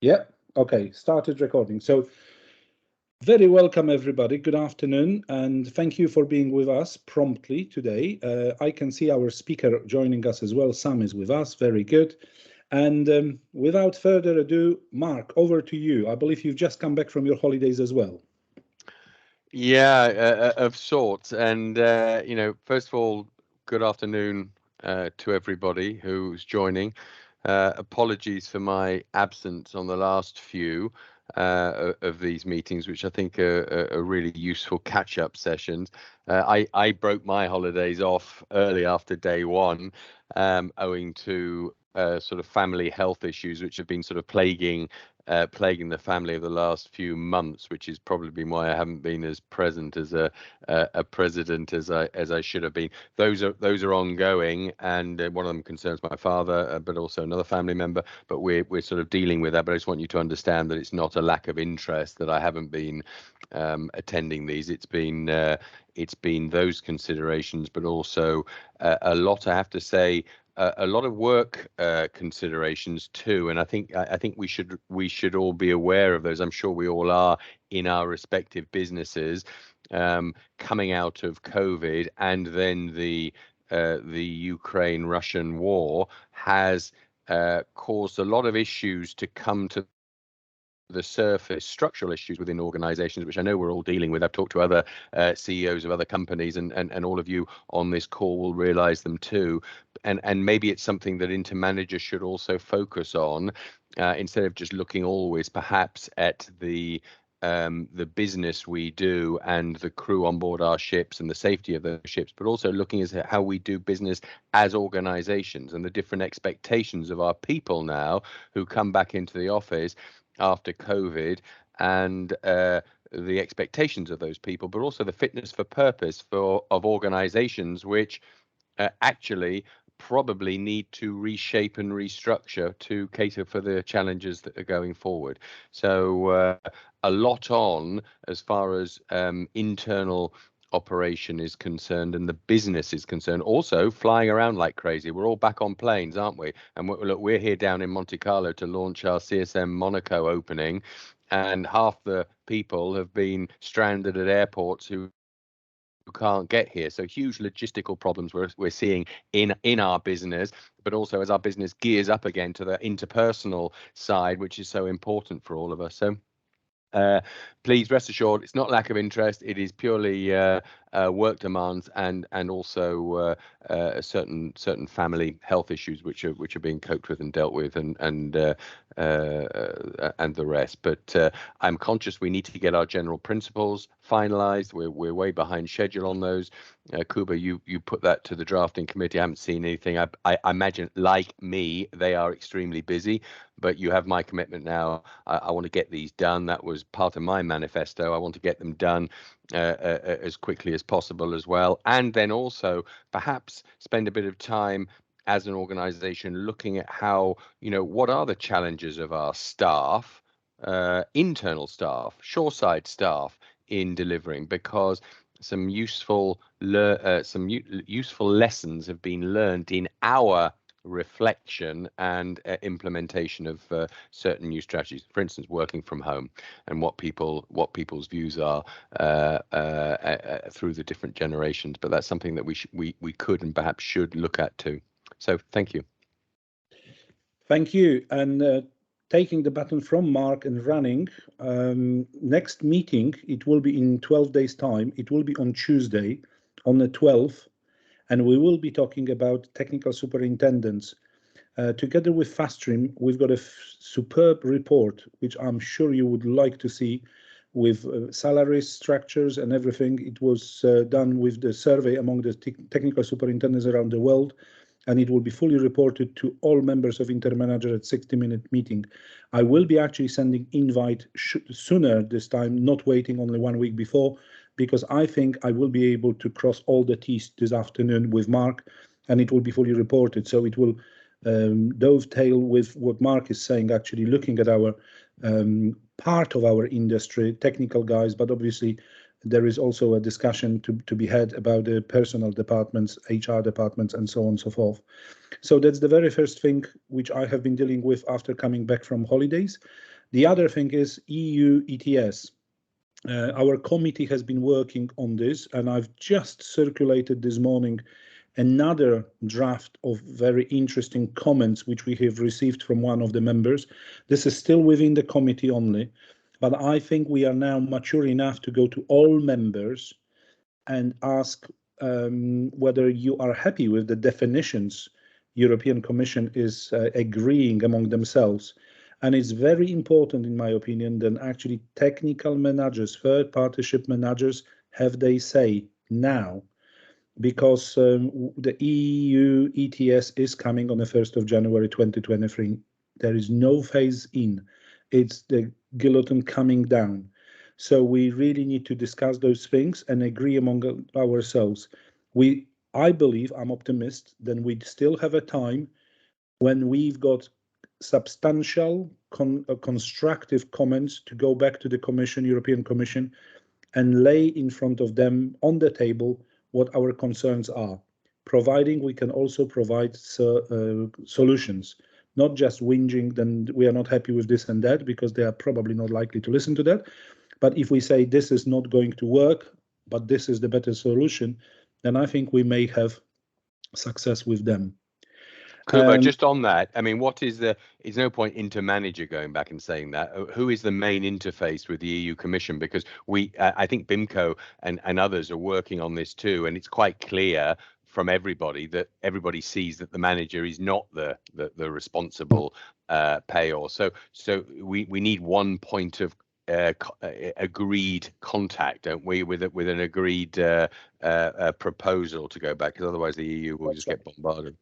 Yeah, okay, started recording. So very welcome everybody, good afternoon, and thank you for being with us promptly today. I can see our speaker joining us as well. Sam is with us, very good. And without further ado, Mark, over to you. I believe you've just come back from your holidays as well. Yeah, of sorts. And, first of all, good afternoon to everybody who's joining. Apologies for my absence on the last few of these meetings, which I think are really useful catch-up sessions. I broke my holidays off early after day one, owing to sort of family health issues, which have been sort of plaguing the family of the last few months, which is probably why I haven't been as present as a president as I should have been. Those are ongoing, and one of them concerns my father, but also another family member. But we're sort of dealing with that. But I just want you to understand that it's not a lack of interest that I haven't been attending these. It's been those considerations, but also a lot, I have to say. A lot of work considerations too, and I think we should all be aware of those. I'm sure we all are in our respective businesses, coming out of COVID, and then the Ukraine-Russian war has caused a lot of issues to come to the surface, structural issues within organizations, which I know we're all dealing with. I've talked to other CEOs of other companies, and all of you on this call will realize them too. And maybe it's something that InterManager should also focus on, instead of just looking always perhaps at the business we do and the crew on board our ships and the safety of those ships, but also looking at how we do business as organizations and the different expectations of our people now who come back into the office after COVID, and the expectations of those people, but also the fitness for purpose of organizations which actually probably need to reshape and restructure to cater for the challenges that are going forward. So a lot on as far as internal operation is concerned and the business is concerned. Also flying around like crazy. We're all back on planes, aren't we? And look, we're here down in Monte Carlo to launch our CSM Monaco opening, and half the people have been stranded at airports who can't get here. So huge logistical problems we're seeing in our business, but also as our business gears up again to the interpersonal side, which is so important for all of us. So please rest assured, it's not lack of interest. It is purely work demands and also certain family health issues which are being coped with and dealt with, and the rest. But I'm conscious we need to get our general principles finalised. We're way behind schedule on those. Kuba, you put that to the drafting committee. I haven't seen anything. I imagine, like me, they are extremely busy. But you have my commitment now. I want to get these done. That was part of my manifesto. I want to get them done as quickly as possible as well. And then also perhaps spend a bit of time as an organization looking at how, what are the challenges of our staff, internal staff, shoreside staff in delivering, because some useful lessons have been learned in our reflection and implementation of certain new strategies. For instance, working from home and what people's views are through the different generations. But that's something that we could and perhaps should look at too. So thank you. Thank you. And taking the baton from Mark and running, next meeting, it will be in 12 days time. It will be on Tuesday, on the 12th. And we will be talking about technical superintendents. Together with FastStream, we've got a superb report, which I'm sure you would like to see, with salaries, structures, and everything. It was done with the survey among the technical superintendents around the world, and it will be fully reported to all members of InterManager at 60-minute meeting. I will be actually sending invite sooner this time, not waiting only 1 week before, because I think I will be able to cross all the T's this afternoon with Mark, and it will be fully reported. So it will dovetail with what Mark is saying, actually looking at our part of our industry, technical guys, but obviously There is also a discussion to be had about the personal departments, HR departments, and so on and so forth. So that's the very first thing which I have been dealing with after coming back from holidays. The other thing is EU ETS. Our committee has been working on this, and I've just circulated this morning another draft of very interesting comments which we have received from one of the members. This is still within the committee only, but I think we are now mature enough to go to all members and ask whether you are happy with the definitions European Commission is agreeing among themselves. And it's very important, in my opinion, that actually technical managers, third partnership managers, have their say now, because the EU ETS is coming on the 1st of January 2023. There is no phase in. It's the guillotine coming down. So we really need to discuss those things and agree among ourselves. I believe, I'm optimist, then we still have a time when we've got substantial, constructive comments to go back to the Commission, European Commission, and lay in front of them on the table what our concerns are, providing we can also provide solutions, not just whinging, then we are not happy with this and that, because they are probably not likely to listen to that. But if we say this is not going to work, but this is the better solution, then I think we may have success with them. Kuba, just on that, I mean, it's no point InterManager going back and saying that. Who is the main interface with the EU Commission? Because I think BIMCO and others are working on this too, and it's quite clear from everybody that everybody sees that the manager is not the responsible payor. So we need one point of agreed contact, don't we, with an agreed proposal to go back, because otherwise the EU will just get bombarded.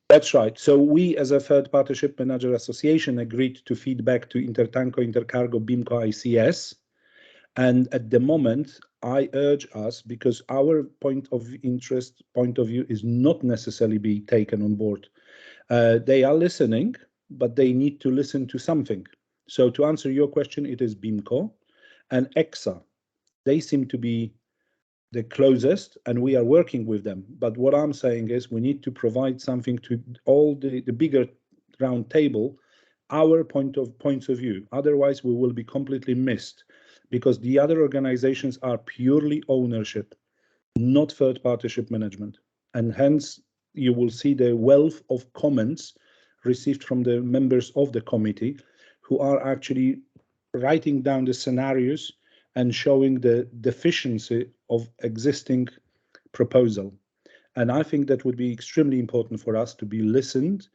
That's right. So we, as a third partnership manager association, agreed to feed back to Intertanko, Intercargo, BIMCO, ICS. And at the moment, I urge us, because our point of view is not necessarily being taken on board. They are listening, but they need to listen to something. So to answer your question, it is BIMCO and EXA. They seem to be the closest, and we are working with them. But what I'm saying is we need to provide something to all the bigger round table, our points of view. Otherwise, we will be completely missed, because the other organizations are purely ownership, not third partnership management. And hence, you will see the wealth of comments received from the members of the committee, who are actually writing down the scenarios and showing the deficiency of existing proposal. And I think that would be extremely important for us to be listened.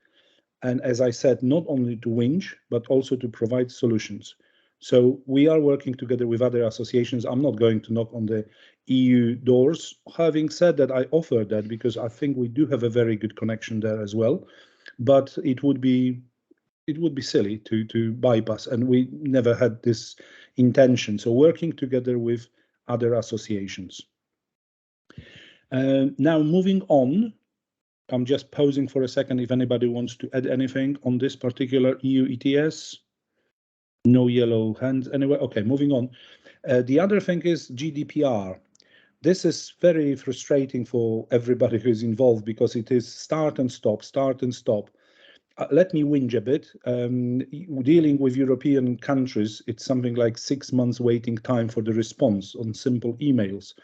And as I said, not only to whinge, but also to provide solutions. So we are working together with other associations. I'm not going to knock on the EU doors. Having said that, I offer that because I think we do have a very good connection there as well. But it would be silly to bypass, and we never had this intention. So working together with other associations. Now moving on, I'm just pausing for a second if anybody wants to add anything on this particular EU ETS. No yellow hands anyway. Okay, moving on. The other thing is GDPR. This is very frustrating for everybody who is involved, because it is start and stop, start and stop. Let me whinge a bit. Dealing with European countries, it's something like 6 months waiting time for the response on simple emails.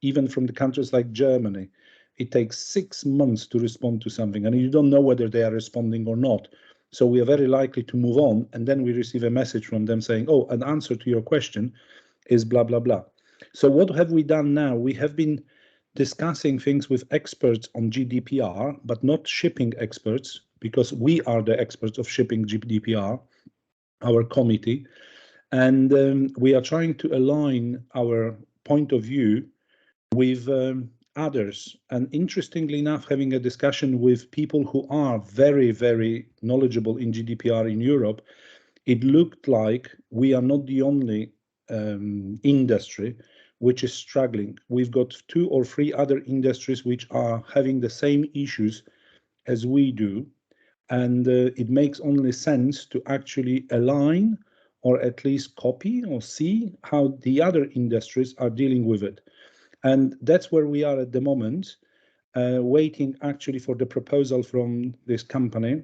Even from the countries like Germany, it takes 6 months to respond to something, and you don't know whether they are responding or not. So we are very likely to move on, and then we receive a message from them saying, oh, an answer to your question is blah, blah, blah. So what have we done now? We have been discussing things with experts on GDPR, but not shipping experts, because we are the experts of shipping GDPR, our committee. And we are trying to align our point of view with others. And interestingly enough, having a discussion with people who are very, very knowledgeable in GDPR in Europe, it looked like we are not the only industry which is struggling. We've got 2 or 3 other industries which are having the same issues as we do. And it makes only sense to actually align or at least copy or see how the other industries are dealing with it. And that's where we are at the moment, waiting actually for the proposal from this company,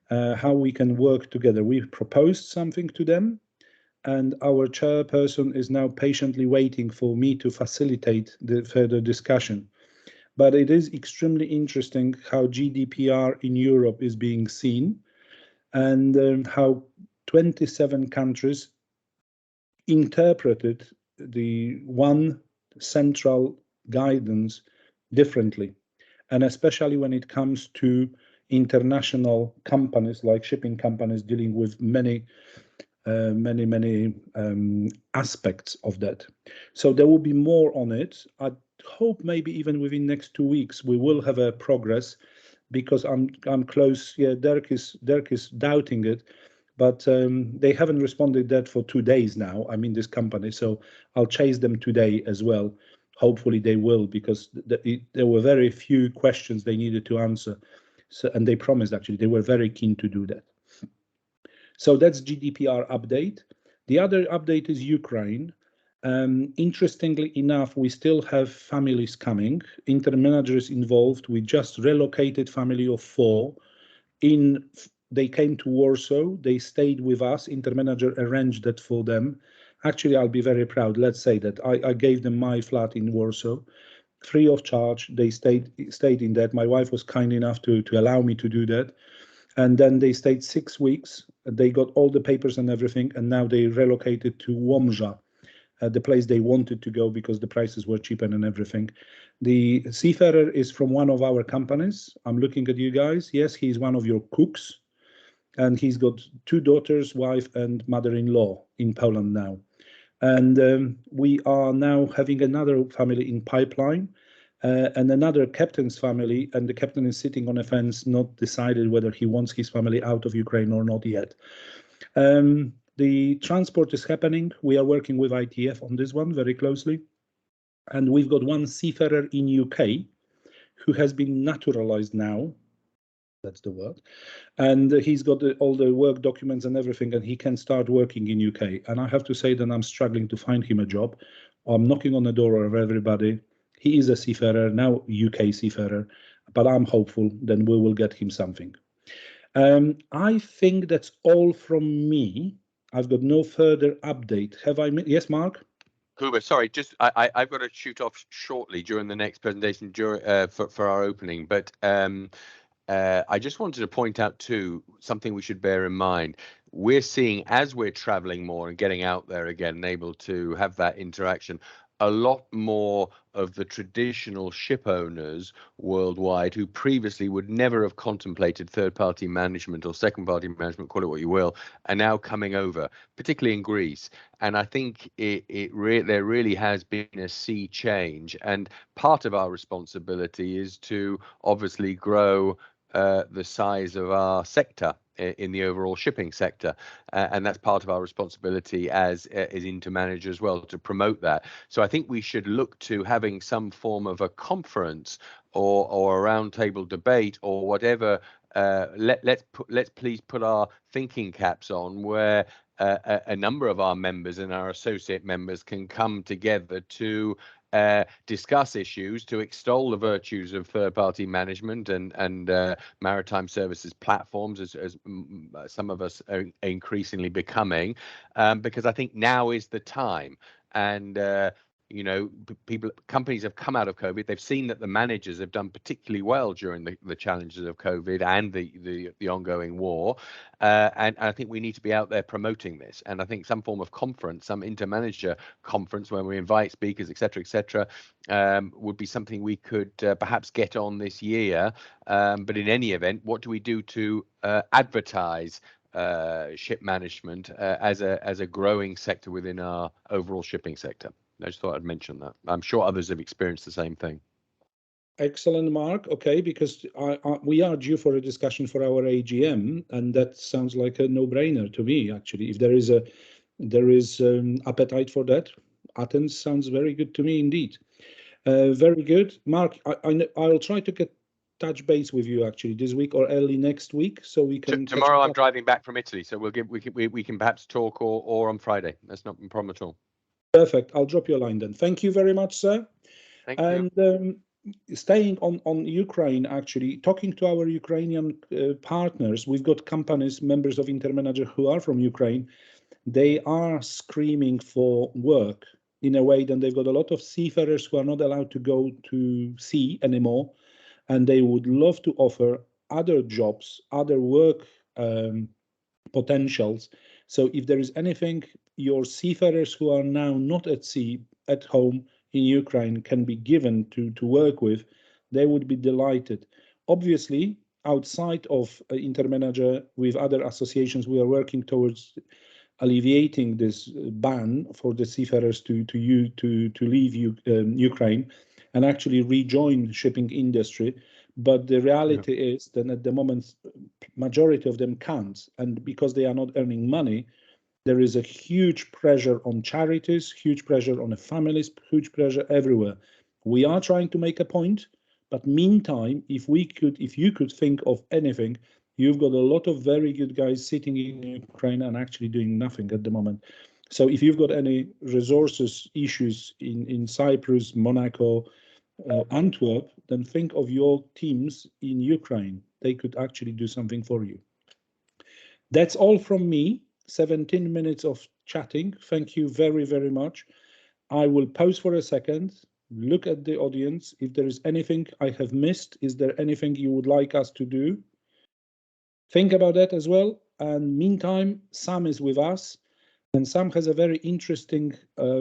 how we can work together. We've proposed something to them, and our chairperson is now patiently waiting for me to facilitate the further discussion. But it is extremely interesting how GDPR in Europe is being seen, and how 27 countries interpreted the one central guidance differently. And especially when it comes to international companies like shipping companies dealing with many aspects of that. So there will be more on it. I hope maybe even within next 2 weeks we will have a progress, because I'm close. Yeah, Dirk is doubting it, but they haven't responded that for 2 days now. I mean, this company, so I'll chase them today as well. Hopefully they will, because there were very few questions they needed to answer. So, and they promised, actually, they were very keen to do that. So that's GDPR update. The other update is Ukraine. Interestingly enough, we still have families coming. InterManager's involved. We just relocated family of 4. They came to Warsaw. They stayed with us. InterManager arranged that for them. Actually, I'll be very proud. Let's say that I gave them my flat in Warsaw, free of charge. They stayed in that. My wife was kind enough to allow me to do that. And then they stayed 6 weeks. They got all the papers and everything, and now they relocated to Łomża, the place they wanted to go because the prices were cheaper and everything. The seafarer is from one of our companies. I'm looking at you guys. Yes, he's one of your cooks, and he's got 2 daughters, wife, and mother-in-law in Poland now. And we are now having another family in pipeline. And another captain's family, and the captain is sitting on a fence, not decided whether he wants his family out of Ukraine or not yet. The transport is happening. We are working with ITF on this one very closely. And we've got one seafarer in UK who has been naturalized now. That's the word. And he's got all the work documents and everything, and he can start working in UK. And I have to say that I'm struggling to find him a job. I'm knocking on the door of everybody. He is a seafarer, now UK seafarer, but I'm hopeful that we will get him something. I think that's all from me. I've got no further update. Have I? Yes, Mark? Kuba, sorry, just I've got to shoot off shortly during the next presentation for our opening, but I just wanted to point out too something we should bear in mind. We're seeing, as we're traveling more and getting out there again and able to have that interaction, a lot more of the traditional ship owners worldwide who previously would never have contemplated third-party management or second-party management, call it what you will, are now coming over, particularly in Greece. And I think there really has been a sea change. And part of our responsibility is to obviously grow the size of our sector in the overall shipping sector, and that's part of our responsibility as InterManager as well, to promote that. So I think we should look to having some form of a conference or a roundtable debate or whatever. Let's please put our thinking caps on, where a number of our members and our associate members can come together to discuss issues, to extol the virtues of third-party management and maritime services platforms, as some of us are increasingly becoming, because I think now is the time. And you know, companies have come out of COVID. They've seen that the managers have done particularly well during the challenges of COVID and the ongoing war. And I think we need to be out there promoting this. And I think some form of conference, some InterManager conference, where we invite speakers, et cetera, would be something we could perhaps get on this year. But in any event, what do we do to advertise ship management as a growing sector within our overall shipping sector? I just thought I'd mention that. I'm sure others have experienced the same thing. Excellent, Mark. Okay, because we are due for a discussion for our AGM, and that sounds like a no-brainer to me, actually. If there is appetite for that, Athens sounds very good to me indeed. Very good, Mark. I'll try to get touch base with you actually this week or early next week, so we can. Tomorrow I'm driving back from Italy, so we can perhaps talk or on Friday. That's not a problem at all. Perfect. I'll drop you a line then. Thank you very much, sir. Thank you. And staying on Ukraine, actually, talking to our Ukrainian partners, we've got companies, members of InterManager who are from Ukraine. They are screaming for work in a way that they've got a lot of seafarers who are not allowed to go to sea anymore, and they would love to offer other jobs, other work potentials. So if there is anything your seafarers who are now not at sea, at home in Ukraine, can be given to work with, they would be delighted. Obviously, outside of InterManager, with other associations, we are working towards alleviating this ban for the seafarers to leave Ukraine and actually rejoin shipping industry. But the reality is that at the moment, majority of them can't, and because they are not earning money, there is a huge pressure on charities, huge pressure on the families, huge pressure everywhere. We are trying to make a point, but meantime, if you could think of anything, you've got a lot of very good guys sitting in Ukraine and actually doing nothing at the moment. So if you've got any resources issues in Cyprus, Monaco, Antwerp, then think of your teams in Ukraine. They could actually do something for you. That's all from me. 17 minutes of chatting. Thank you very, very much. I will pause for a second, look at the audience. If there is anything I have missed, is there anything you would like us to do? Think about that as well. And meantime, Sam is with us, and Sam has a very interesting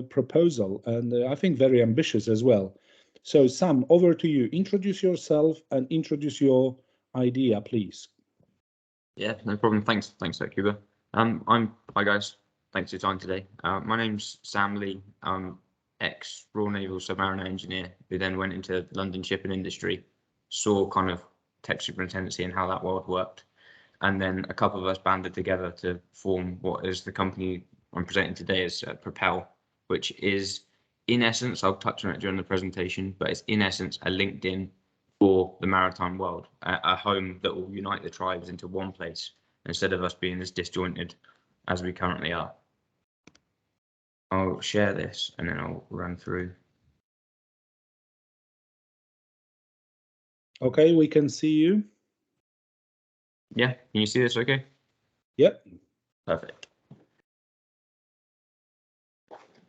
proposal, and I think very ambitious as well. So Sam, over to you. Introduce yourself and introduce your idea, please. Yeah, no problem. Thanks, Cuba. Hi guys. Thanks for your time today. My name's Sam Lee. I'm ex-Royal Naval submariner engineer who then went into London shipping industry, saw kind of tech superintendency and how that world worked, and then a couple of us banded together to form what is the company I'm presenting today as Propel, which is, in essence, I'll touch on it during the presentation, but it's in essence a LinkedIn for the maritime world, a home that will unite the tribes into one place instead of us being as disjointed as we currently are. I'll share this and then I'll run through. Okay, we can see you. Yeah, can you see this okay? Yep. Perfect.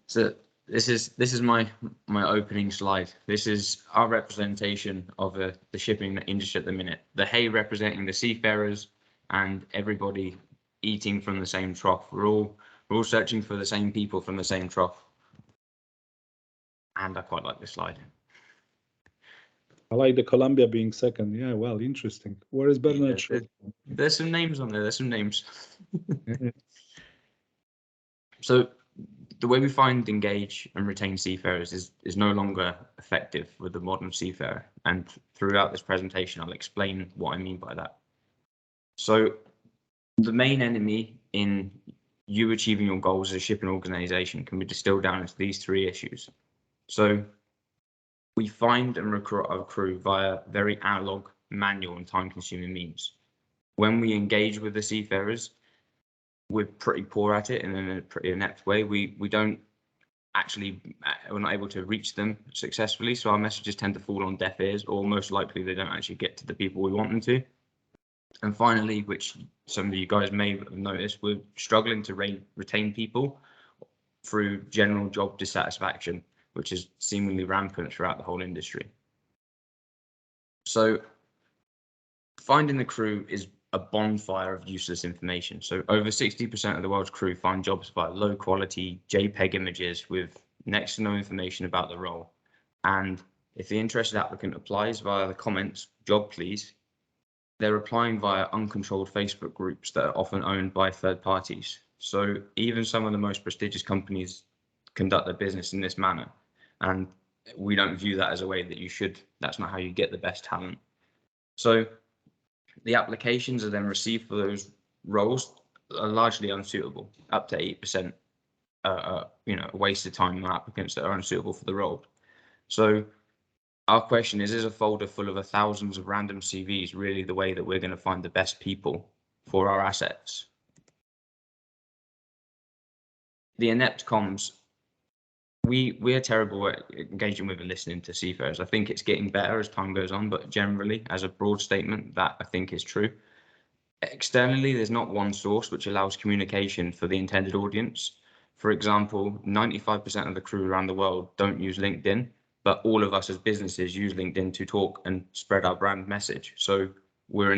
So this is my opening slide. This is our representation of the shipping industry at the minute. The hay representing the seafarers and everybody eating from the same trough. We're all searching for the same people from the same trough. And I quite like this slide. I like the Columbia being second. Yeah, well, interesting. Where is Bernard? Yeah, there's some names on there. There's some names. So the way we find, engage and retain seafarers is no longer effective with the modern seafarer. And throughout this presentation, I'll explain what I mean by that. So the main enemy in you achieving your goals as a shipping organization can be distilled down into these three issues. So we find and recruit our crew via very analog, manual and time-consuming means. When we engage with the seafarers, we're pretty poor at it and in a pretty inept way. We're not able to reach them successfully, so our messages tend to fall on deaf ears, or most likely they don't actually get to the people we want them to. And finally, which some of you guys may have noticed, we're struggling to retain people through general job dissatisfaction, which is seemingly rampant throughout the whole industry. So finding the crew is a bonfire of useless information. So over 60% of the world's crew find jobs via low quality JPEG images with next to no information about the role. And if the interested applicant applies via the comments, job please, they're applying via uncontrolled Facebook groups that are often owned by third parties. So even some of the most prestigious companies conduct their business in this manner. And we don't view that as a way that you should. That's not how you get the best talent. So the applications are then received for those roles are largely unsuitable, up to 8%, a waste of time on applicants that are unsuitable for the role. So our question is a folder full of thousands of random CVs really the way that we're going to find the best people for our assets? The inept comms, we are terrible at engaging with and listening to seafarers. I think it's getting better as time goes on, but generally, as a broad statement, that I think is true. Externally, there's not one source which allows communication for the intended audience. For example, 95% of the crew around the world don't use LinkedIn, but all of us as businesses use LinkedIn to talk and spread our brand message. So we're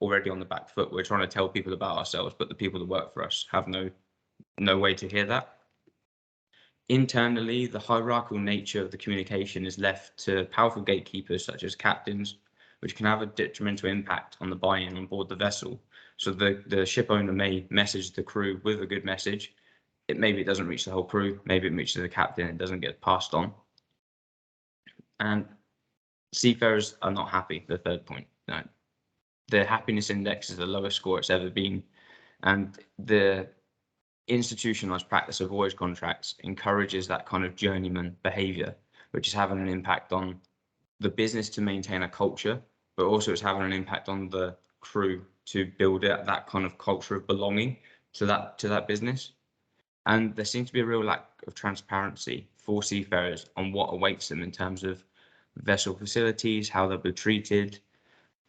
already on the back foot. We're trying to tell people about ourselves, but the people that work for us have no way to hear that. Internally, the hierarchical nature of the communication is left to powerful gatekeepers such as captains, which can have a detrimental impact on the buy-in on board the vessel. So the ship owner may message the crew with a good message. Maybe it doesn't reach the whole crew, maybe it reaches the captain and doesn't get passed on. And seafarers are not happy, the third point. No. The happiness index is the lowest score it's ever been. And the institutionalized practice of voyage contracts encourages that kind of journeyman behavior, which is having an impact on the business to maintain a culture, but also it's having an impact on the crew to build that kind of culture of belonging to that business. And there seems to be a real lack of transparency for seafarers on what awaits them in terms of vessel facilities, how they'll be treated.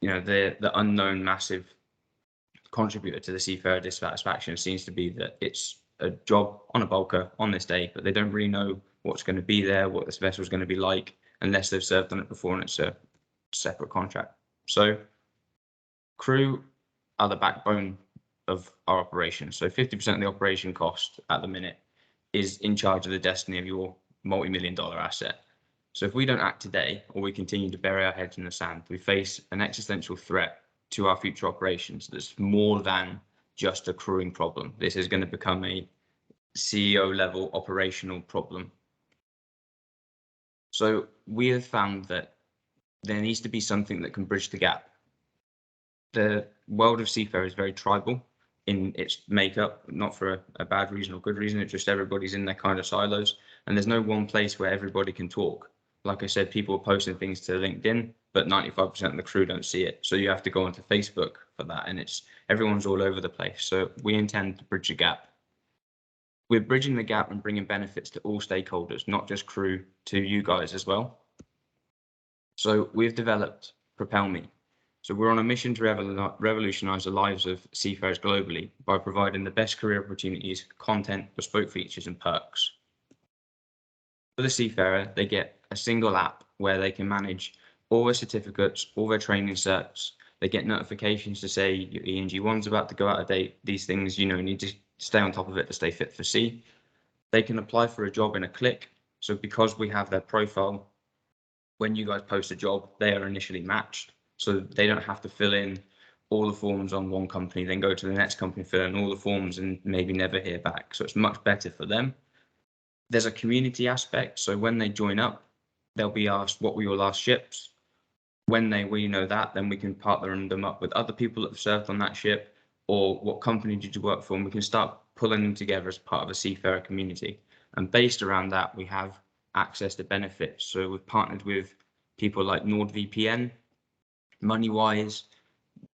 You know, the unknown massive contributor to the seafarer dissatisfaction seems to be that it's a job on a bulker on this day, but they don't really know what's going to be there, what this vessel is going to be like, unless they've served on it before and it's a separate contract. So crew are the backbone of our operation. So 50% of the operation cost at the minute is in charge of the destiny of your multi-million-dollar asset. So if we don't act today, or we continue to bury our heads in the sand, we face an existential threat to our future operations that's more than just a crewing problem. This is going to become a CEO level operational problem. So we have found that there needs to be something that can bridge the gap. The world of seafarer is very tribal in its makeup, not for a bad reason or good reason. It's just everybody's in their kind of silos, and there's no one place where everybody can talk. Like I said, people are posting things to LinkedIn, but 95% of the crew don't see it. So you have to go onto Facebook for that, and everyone's all over the place. So we intend to bridge the gap. We're bridging the gap and bringing benefits to all stakeholders, not just crew, to you guys as well. So we've developed Propel Me. So we're on a mission to revolutionize the lives of seafarers globally by providing the best career opportunities, content, bespoke features, and perks. For the seafarer, they get a single app where they can manage all their certificates, all their training certs. They get notifications to say your ENG1's about to go out of date. These things, you need to stay on top of it to stay fit for sea. They can apply for a job in a click. So because we have their profile, when you guys post a job, they are initially matched. So they don't have to fill in all the forms on one company, then go to the next company, fill in all the forms and maybe never hear back. So it's much better for them. There's a community aspect. So when they join up, they'll be asked, what were your last ships? When we know that, then we can partner them up with other people that have served on that ship, or what company did you work for? And we can start pulling them together as part of a seafarer community. And based around that, we have access to benefits. So we've partnered with people like NordVPN, MoneyWise,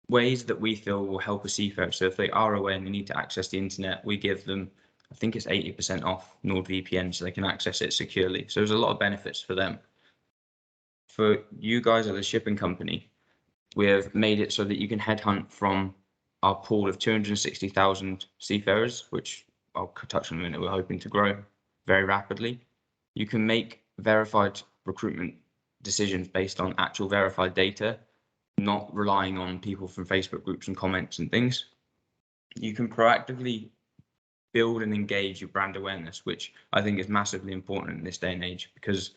ways that we feel will help a seafarer. So if they are aware and they need to access the internet, we give them, I think it's 80% off NordVPN so they can access it securely. So there's a lot of benefits for them. For you guys as a shipping company, we have made it so that you can headhunt from our pool of 260,000 seafarers, which I'll touch on in a minute. We're hoping to grow very rapidly. You can make verified recruitment decisions based on actual verified data, not relying on people from Facebook groups and comments and things. You can proactively build and engage your brand awareness, which I think is massively important in this day and age, because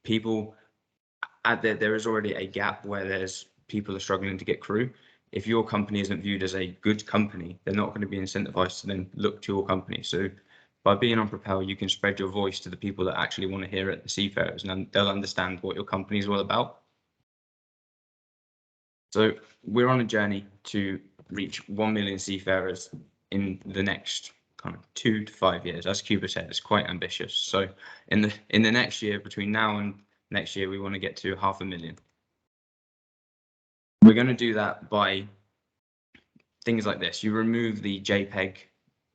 people there is already a gap where people are struggling to get crew. If your company isn't viewed as a good company, they're not going to be incentivized to then look to your company. So by being on Propel, you can spread your voice to the people that actually want to hear it, the seafarers, and they'll understand what your company is all about. So we're on a journey to reach 1 million seafarers in the next kind of 2 to 5 years. As Cuba said, it's quite ambitious. So in the next year, between now and Next year, we want to get to 500,000. We're going to do that by things like this. You remove the JPEG,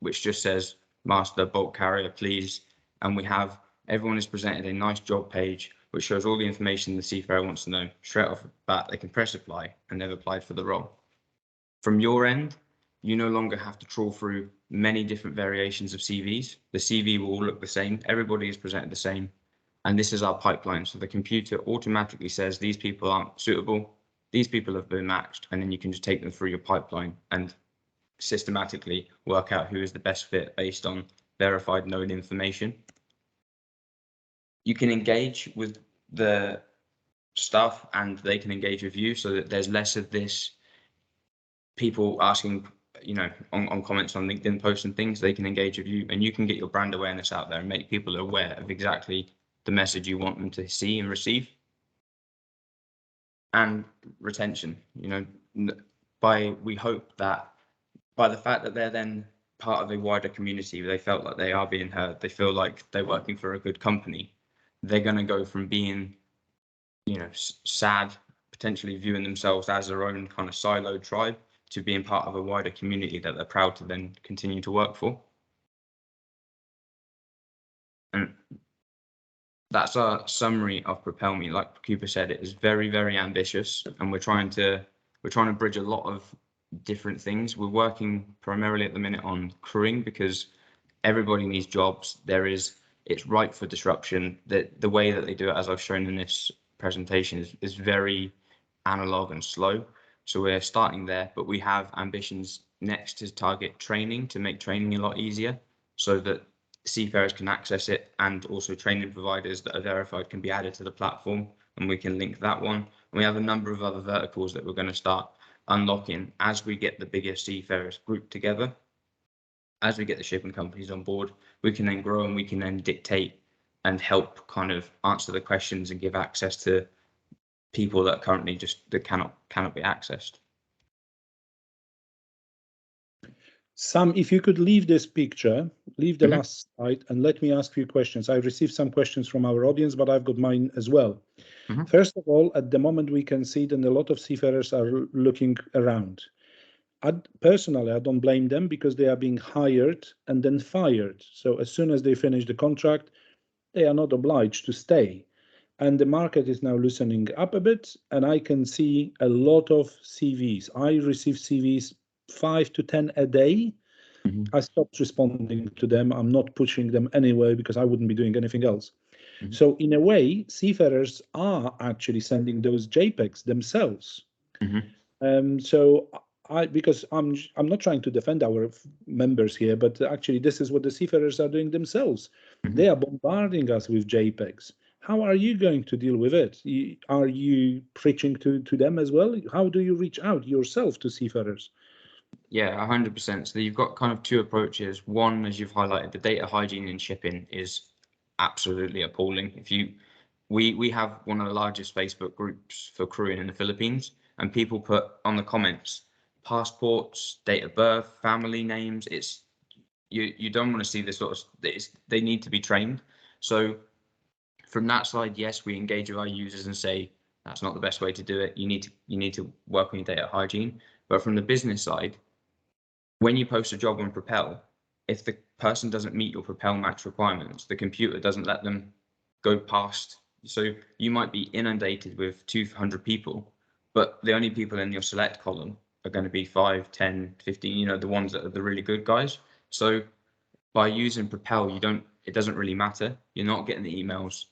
which just says master bulk carrier, please. And we have, everyone is presented a nice job page, which shows all the information the seafarer wants to know. Straight off the bat, they can press apply and they've applied for the role. From your end, you no longer have to trawl through many different variations of CVs. The CV will all look the same. Everybody is presented the same. And this is our pipeline. So the computer automatically says these people aren't suitable. These people have been matched. And then you can just take them through your pipeline and systematically work out who is the best fit based on verified known information. You can engage with the staff and they can engage with you, so that there's less of this people asking, you know, on comments on LinkedIn posts and things. They can engage with you and you can get your brand awareness out there and make people aware of exactly the message you want them to see and receive. And retention, you know, we hope that by the fact that they're then part of a wider community, they felt like they are being heard, they feel like they're working for a good company, they're going to go from being, you know, sad, potentially viewing themselves as their own kind of siloed tribe, to being part of a wider community that they're proud to then continue to work for. And that's our summary of Propel Me. Like Cooper said, it is very, very ambitious, and we're trying to bridge a lot of different things. We're working primarily at the minute on crewing because everybody needs jobs. It's ripe for disruption. The way that they do it, as I've shown in this presentation, is very analog and slow. So we're starting there, but we have ambitions next to target training, to make training a lot easier so that seafarers can access it, and also training providers that are verified can be added to the platform, and we can link that one. And we have a number of other verticals that we're going to start unlocking as we get the bigger seafarers group together. As we get the shipping companies on board, we can then grow and we can then dictate and help kind of answer the questions and give access to people that currently that cannot be accessed. Sam, if you could leave this picture, leave the last slide, and let me ask you questions. I received some questions from our audience, but I've got mine as well. First of all, at the moment, we can see that a lot of seafarers are looking around. Personally, I don't blame them because they are being hired and then fired. So as soon as they finish the contract, they are not obliged to stay. And the market is now loosening up a bit, and I can see a lot of CVs. I receive CVs 5 to 10 a day. I stopped responding to them. I'm not pushing them anyway because I wouldn't be doing anything else. So in a way, seafarers are actually sending those JPEGs themselves. So because I'm not trying to defend our members here, but actually this is what the seafarers are doing themselves. They are bombarding us with JPEGs. How are you going to deal with it? Are you preaching to them as well? How do you reach out yourself to seafarers? Yeah, 100%. So you've got kind of two approaches. One, as you've highlighted, the data hygiene in shipping is absolutely appalling. We have one of the largest Facebook groups for crewing in the Philippines, and people put on the comments passports, date of birth, family names. You don't want to see this sort of. They need to be trained. So from that side, yes, we engage with our users and say that's not the best way to do it. You need to work on your data hygiene. But from the business side, when you post a job on Propel, if the person doesn't meet your Propel match requirements, the computer doesn't let them go past. So you might be inundated with 200 people, but the only people in your select column are going to be 5, 10, 15, you know, the ones that are the really good guys. So by using Propel, it doesn't really matter. You're not getting the emails.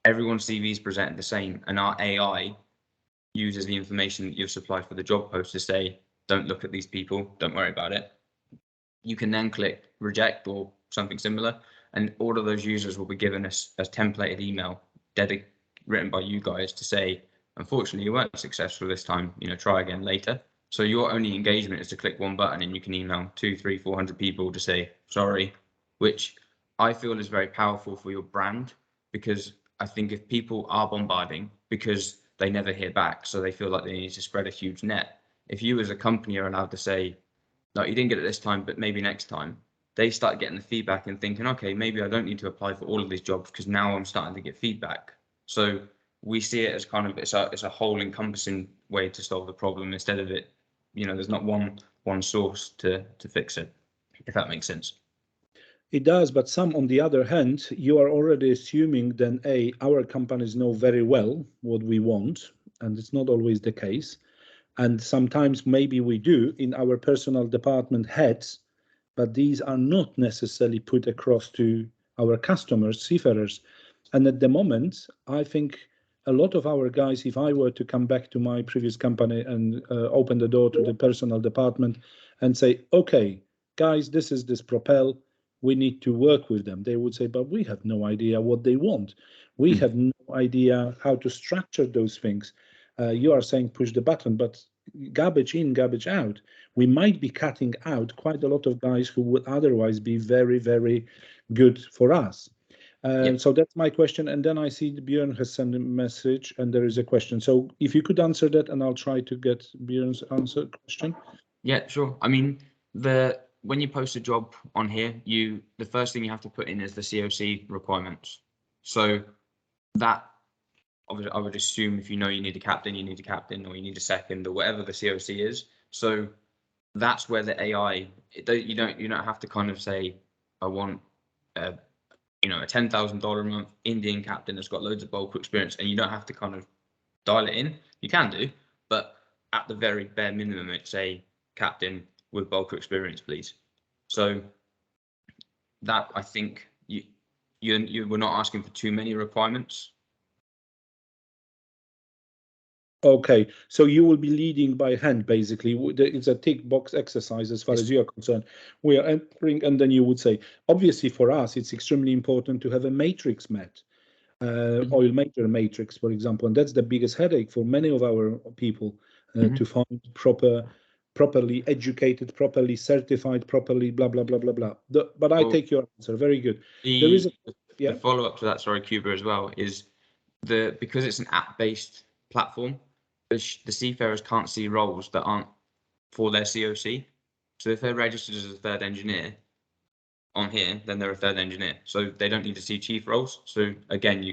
Everyone's CV is presented the same, and our AI uses the information that you've supplied for the job post to say, don't look at these people, don't worry about it. You can then click reject or something similar, and all of those users will be given a templated email written by you guys to say, unfortunately, you weren't successful this time, you know, try again later. So your only engagement is to click one button and you can email 200, 300, 400 people to say sorry, which I feel is very powerful for your brand, because I think if people are bombarding because they never hear back, so they feel like they need to spread a huge net, if you as a company are allowed to say, no, you didn't get it this time, but maybe next time, they start getting the feedback and thinking, okay, maybe I don't need to apply for all of these jobs because now I'm starting to get feedback. So we see it as kind of it's a whole encompassing way to solve the problem instead of it, there's not one source to fix it, if that makes sense. It does, but some, on the other hand, you are already assuming then our companies know very well what we want, and it's not always the case. And sometimes maybe we do in our personal department heads, but these are not necessarily put across to our customers, seafarers. And at the moment, I think a lot of our guys, if I were to come back to my previous company and open the door to the personal department and say, okay, guys, this is this Propel, we need to work with them. They would say, but we have no idea what they want. We have no idea how to structure those things. You are saying push the button, but garbage in, garbage out. We might be cutting out quite a lot of guys who would otherwise be very, very good for us. So that's my question. And then I see Björn has sent a message and there is a question. So if you could answer that, and I'll try to get Björn's question. Yeah, sure. I mean, when you post a job on here, the first thing you have to put in is the COC requirements. So that, obviously, I would assume if you know you need a captain, you need a captain, or you need a second, or whatever the COC is. So that's where the AI, you don't have to kind of say, I want a $10,000 a month Indian captain that's got loads of bulk experience, and you don't have to kind of dial it in. You can do, but at the very bare minimum, it's a captain with bulk experience, please. So that, I think you were not asking for too many requirements. Okay, so you will be leading by hand, basically. It's a tick box exercise as far as you are concerned. We are entering, and then you would say, obviously for us, it's extremely important to have a matrix met, oil major matrix, for example, and that's the biggest headache for many of our people, to find properly educated, properly certified, properly blah, blah, blah, blah, blah. But I take your answer, very good. There is the follow-up to that, sorry, Cuba, as well, is because it's an app-based platform, the seafarers can't see roles that aren't for their COC. So if they're registered as a third engineer on here, then they're a third engineer. So they don't need to see chief roles. So again, you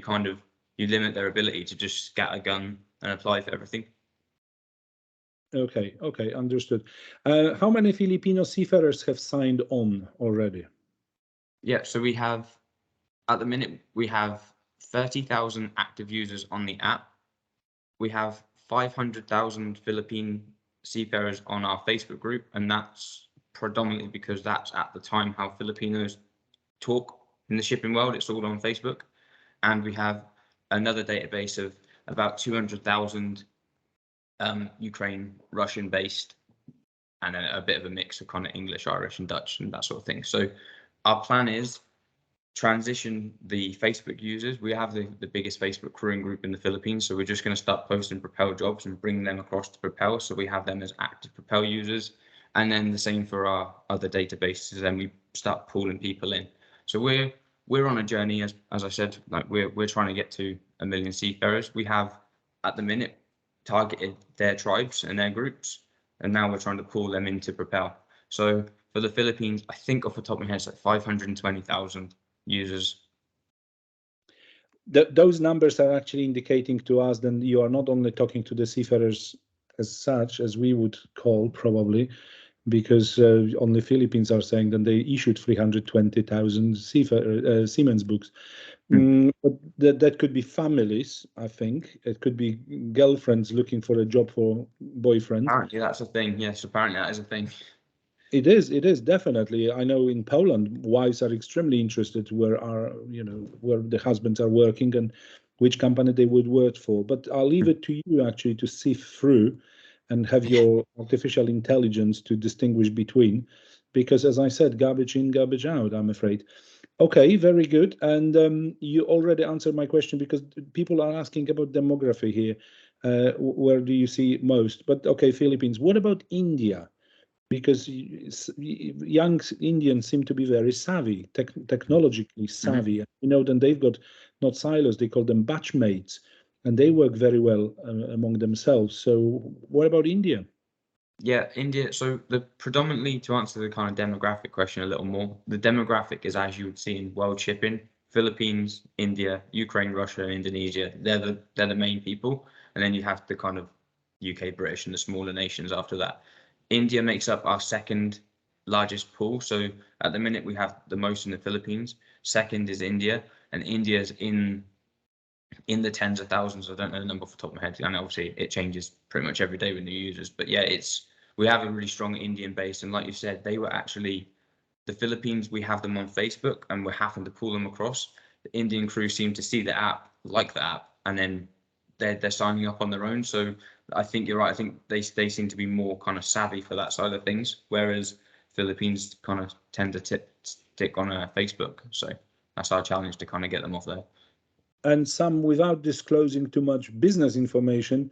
limit their ability to just scattergun and apply for everything. Okay, understood. How many Filipino seafarers have signed on already? Yeah, so at the minute, we have 30,000 active users on the app. We have 500,000 Philippine seafarers on our Facebook group, and that's predominantly because that's at the time how Filipinos talk in the shipping world. It's all on Facebook. And we have another database of about 200,000 Ukraine, Russian based, and a bit of a mix of kind of English, Irish, and Dutch, and that sort of thing. So our plan is transition the Facebook users. We have the biggest Facebook crewing group in the Philippines, so we're just going to start posting Propel jobs and bring them across to Propel, so we have them as active Propel users, and then the same for our other databases. Then we start pulling people in. So we're on a journey, as I said, like we're trying to get to 1 million seafarers. We have at the minute targeted their tribes and their groups, and now we're trying to pull them into Propel. So for the Philippines, I think off the top of my head, it's like 520,000 users. Those numbers are actually indicating to us that you are not only talking to the seafarers as such, as we would call probably, because only Philippines are saying that they issued 320,000 Siemens books. But that could be families, I think. It could be girlfriends looking for a job for boyfriend. Apparently that's a thing. Yes, apparently that is a thing. It is definitely. I know in Poland, wives are extremely interested where the husbands are working and which company they would work for. But I'll leave it to you actually to sift through and have your artificial intelligence to distinguish between, because as I said, garbage in, garbage out, I'm afraid. Okay, very good. And you already answered my question, because people are asking about demography here. Where do you see most? But okay, Philippines. What about India? Because young Indians seem to be very savvy, technologically savvy. Then they've got not silos, they call them batchmates, and they work very well among themselves. So what about India? Yeah, India. So predominantly, to answer the kind of demographic question a little more, the demographic is as you would see in world shipping. Philippines, India, Ukraine, Russia, Indonesia. They're the main people, and then you have the kind of UK, British, and the smaller nations after that. India makes up our second largest pool. So at the minute we have the most in the Philippines. Second is India, and India's in the tens of thousands. I don't know the number off the top of my head, and obviously it changes pretty much every day with new users. But yeah, we have a really strong Indian base, and like you said, they were actually the Philippines. We have them on Facebook, and we're having to pull them across. The Indian crew seem to see the app, like the app, and then they're signing up on their own. So I think you're right. I think they seem to be more kind of savvy for that side of things, whereas Philippines kind of tend to stick on Facebook. So that's our challenge, to kind of get them off there. And some, without disclosing too much business information,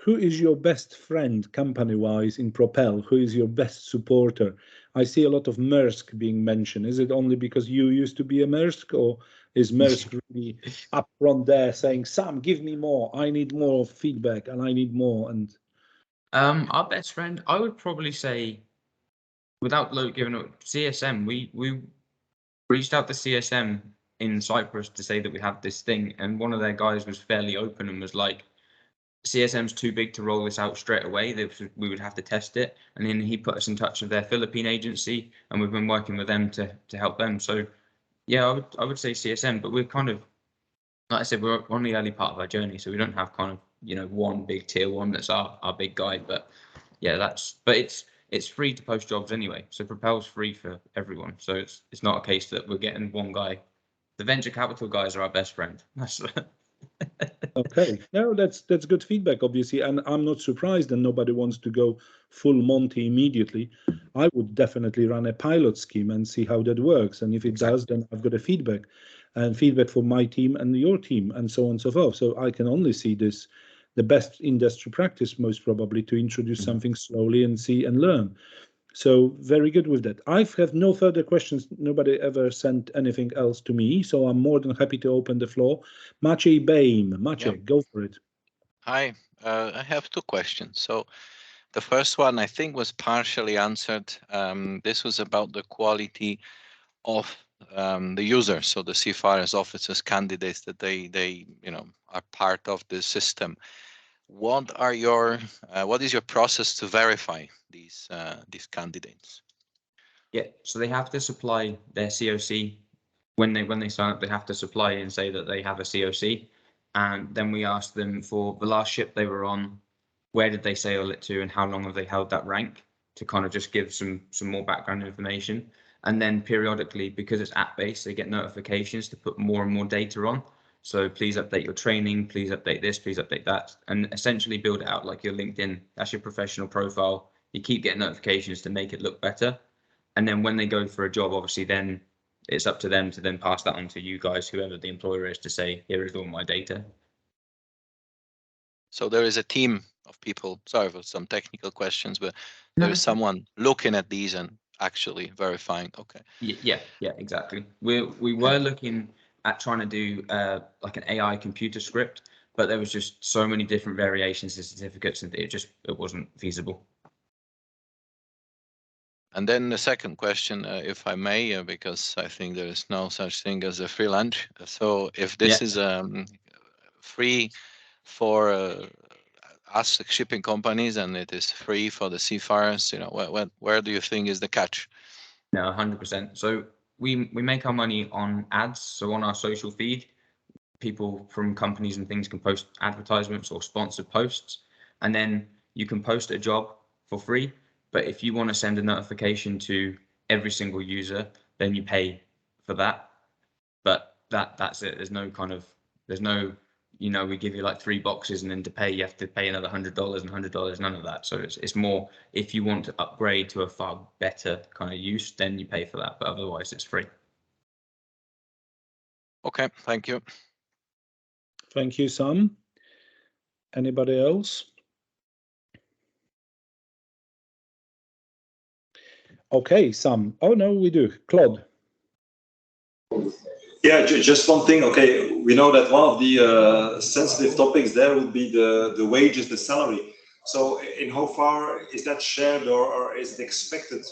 who is your best friend company-wise in Propel? Who is your best supporter? I see a lot of Maersk being mentioned. Is it only because you used to be a Maersk, or is Maersk really up front there saying, Sam, give me more, I need more feedback and I need more? And our best friend, I would probably say, without giving up, CSM. We reached out to CSM in Cyprus to say that we have this thing, and one of their guys was fairly open and was like, CSM's too big to roll this out straight away. We would have to test it, and then he put us in touch with their Philippine agency, and we've been working with them to help them. So yeah, I would say CSM, but we're kind of, like I said, we're on the early part of our journey, so we don't have kind of, you know, one big tier one that's our big guy. But yeah, it's free to post jobs anyway. So Propel's free for everyone. So it's not a case that we're getting one guy. The venture capital guys are our best friend. That's okay, no, that's good feedback, obviously, and I'm not surprised that nobody wants to go full Monty immediately. I would definitely run a pilot scheme and see how that works, and if it does, then I've got a feedback, and feedback for my team and your team, and so on and so forth. So I can only see this the best industry practice, most probably, to introduce something slowly and see and learn. So very good with that. I have no further questions. Nobody ever sent anything else to me, so I'm more than happy to open the floor. Maciej Baim, Maciej, go for it. Hi, I have two questions. So the first one I think was partially answered. This was about the quality of the user, so the seafarers, officers, candidates that they are part of the system. What is your process to verify these candidates? Yeah, so they have to supply their COC when they sign up. They have to supply and say that they have a COC, and then we ask them for the last ship they were on, where did they sail it to, and how long have they held that rank, to kind of just give some more background information. And then periodically, because it's app based, they get notifications to put more and more data on. So please update your training, please update this, please update that, and essentially build it out like your LinkedIn. That's your professional profile. You keep getting notifications to make it look better. And then when they go for a job, obviously then it's up to them to then pass that on to you guys, whoever the employer is, to say, here is all my data. So there is a team of people, sorry for some technical questions, but there is someone looking at these and actually verifying. Okay. Yeah, exactly. We were looking at trying to do like an AI computer script, but there was just so many different variations of certificates, and it wasn't feasible. And then the second question, if I may, because I think there is no such thing as a free lunch. So if this is free for us shipping companies and it is free for the seafarers, where do you think is the catch? No, 100%. So we make our money on ads. So on our social feed, people from companies and things can post advertisements or sponsored posts, and then you can post a job for free. But if you want to send a notification to every single user, then you pay for that. But that's it. There's no, we give you like 3 boxes, and then to pay, you have to pay another $100 and $100, none of that. So it's more, if you want to upgrade to a far better kind of use, then you pay for that. But otherwise it's free. Okay, thank you. Thank you, Sam. Anybody else? Okay, Sam. Oh, no, we do. Claude. Yeah, just one thing. Okay, we know that one of the sensitive topics there would be the wages, the salary. So in how far is that shared, or is it expected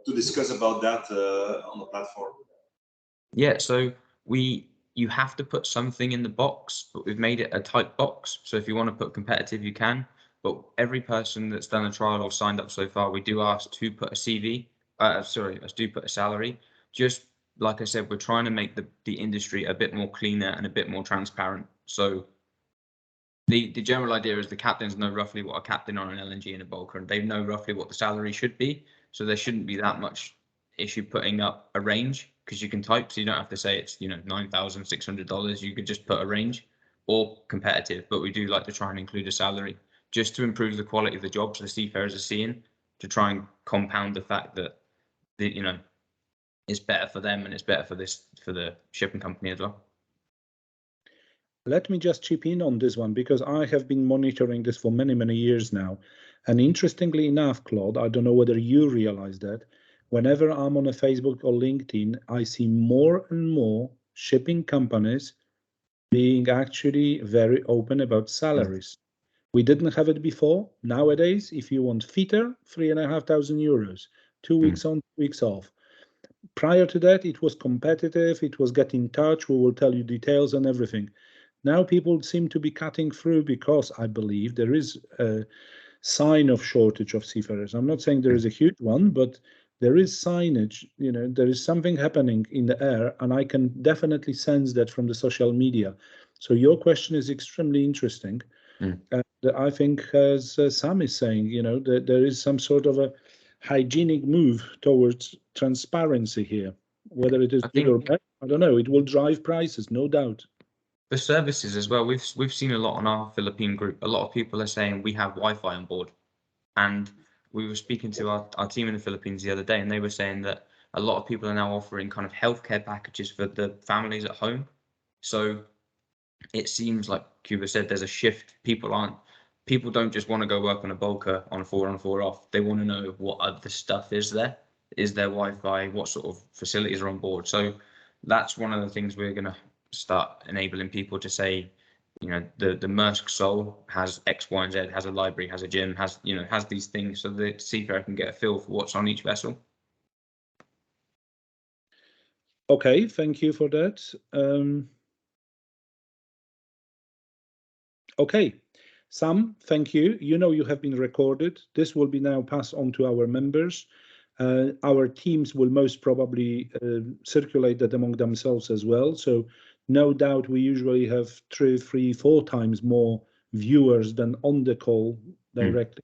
to discuss about that on the platform? Yeah, so we you have to put something in the box, but we've made it a type box. So if you want to put competitive, you can. But every person that's done a trial or signed up so far, we do ask to put a CV. Do put a salary. Just like I said, we're trying to make the industry a bit more cleaner and a bit more transparent. So the general idea is the captains know roughly what a captain on an LNG and a bulker, and they know roughly what the salary should be. So there shouldn't be that much issue putting up a range, because you can type, so you don't have to say it's, you know, $9,600. You could just put a range or competitive, but we do like to try and include a salary just to improve the quality of the jobs the seafarers are seeing, to try and compound the fact that you know, it's better for them and it's better for the shipping company as well. Let me just chip in on this one, because I have been monitoring this for many, many years now. And interestingly enough, Claude, I don't know whether you realize that, whenever I'm on a Facebook or LinkedIn, I see more and more shipping companies being actually very open about salaries. We didn't have it before. Nowadays, if you want fitter, €3,500, 2 weeks on, 2 weeks off. Prior to that, it was competitive. It was get in touch. We will tell you details and everything. Now people seem to be cutting through, because I believe there is a sign of shortage of seafarers. I'm not saying there is a huge one, but there is signage. You know, there is something happening in the air, and I can definitely sense that from the social media. So your question is extremely interesting. And I think, as Sam is saying, you know, that there is some sort of a hygienic move towards transparency here. Whether it is good or bad, I don't know. It will drive prices, no doubt. The services as well, we've seen a lot on our Philippine group. A lot of people are saying we have Wi-Fi on board, and we were speaking to our team in the Philippines the other day, and they were saying that a lot of people are now offering kind of healthcare packages for the families at home. So it seems like Cuba said, there's a shift. People don't just want to go work on a bulker on a 4 on 4 off. They want to know what other stuff is there. Is there Wi-Fi? What sort of facilities are on board? So that's one of the things we're going to start enabling people to say, you know, the Maersk Sol has X, Y, and Z, has a library, has a gym, has these things, so the seafarer can get a feel for what's on each vessel. Okay, thank you for that. Okay, Sam, thank you. You know you have been recorded. This will be now passed on to our members. Our teams will most probably circulate that among themselves as well. So no doubt we usually have 2, 3, 4 times more viewers than on the call directly.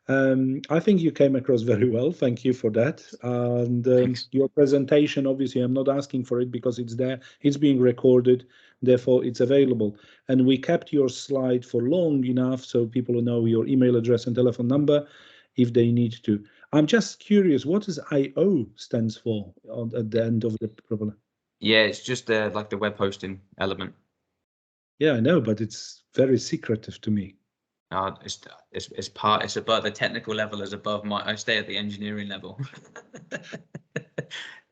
I think you came across very well. Thank you for that. And your presentation, obviously, I'm not asking for it because it's there. It's being recorded, therefore it's available. And we kept your slide for long enough so people know your email address and telephone number if they need to. I'm just curious, what does IO stands for at the end of the problem? Yeah, it's just like the web hosting element. Yeah, I know, but it's very secretive to me. It's above the technical level, is above I stay at the engineering level.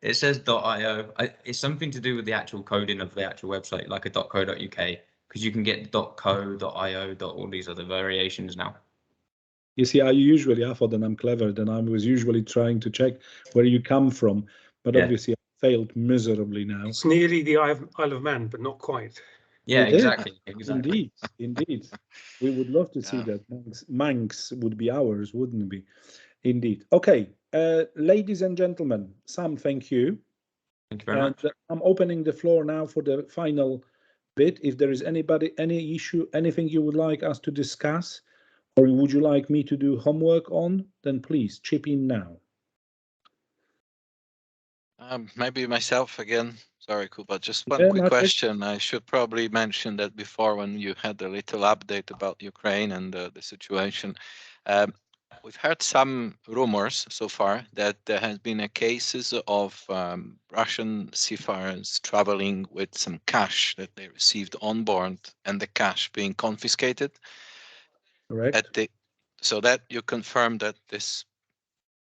It says .io. It's something to do with the actual coding of the actual website, like a .co.uk, because you can get .co, .io, all these other variations now. You see, I thought that I'm clever, then I was usually trying to check where you come from, but obviously I failed miserably now. It's nearly the Isle of Man, but not quite. Yeah, exactly. Indeed. We would love to see that. Manx would be ours, wouldn't it be? Indeed. Okay, ladies and gentlemen, Sam, thank you. Thank you very much. I'm opening the floor now for the final bit. If there is anybody, any issue, anything you would like us to discuss, or would you like me to do homework on, then please chip in now. Maybe myself again. Sorry, Kuba. Just one quick question. I should probably mention that before, when you had a little update about Ukraine and the situation. We've heard some rumors so far that there has been cases of Russian seafarers traveling with some cash that they received on board, and the cash being confiscated. Correct. So that you confirmed that this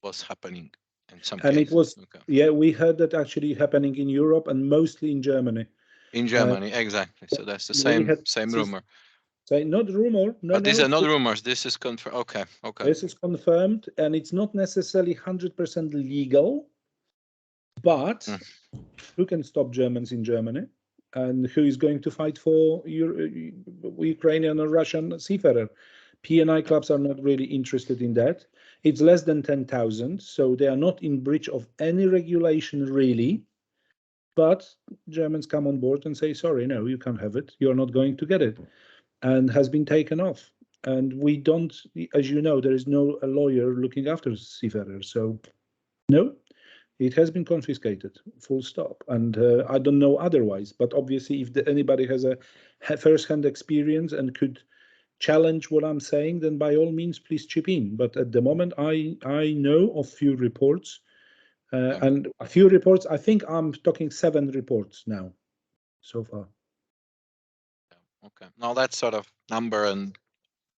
was happening in some and cases. It was, yeah, we heard that actually happening in Europe and mostly in Germany. In Germany, exactly. So that's the same rumor. Not rumor. No, but these are not rumors. This is confirmed. Okay. This is confirmed, and it's not necessarily 100% legal, but who can stop Germans in Germany? And who is going to fight for Ukrainian or Russian seafarer? P&I clubs are not really interested in that. It's less than 10,000, so they are not in breach of any regulation really. But Germans come on board and say, sorry, no, you can't have it. You're not going to get it, and has been taken off. And we don't, as you know, there is no a lawyer looking after seafarers. So no, it has been confiscated, full stop. And I don't know otherwise, but obviously if anybody has a first-hand experience and could challenge what I'm saying, then by all means, please chip in. But at the moment, I know of few reports, and a few reports, I think I'm talking 7 reports now, so far. Okay. Now that's sort of number and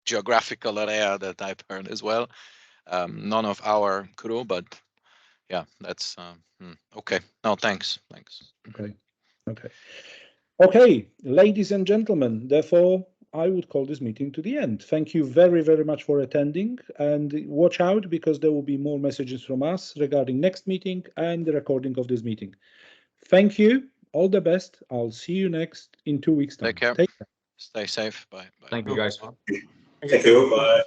geographical area that I've heard as well. None of our crew, but yeah, that's okay. No, thanks. Okay, ladies and gentlemen, therefore I would call this meeting to the end. Thank you very, very much for attending, and watch out because there will be more messages from us regarding next meeting and the recording of this meeting. Thank you. All the best. I'll see you next in 2 weeks' time. Take care. Take care. Stay safe. Bye. Thank you, guys. Thank you. Bye.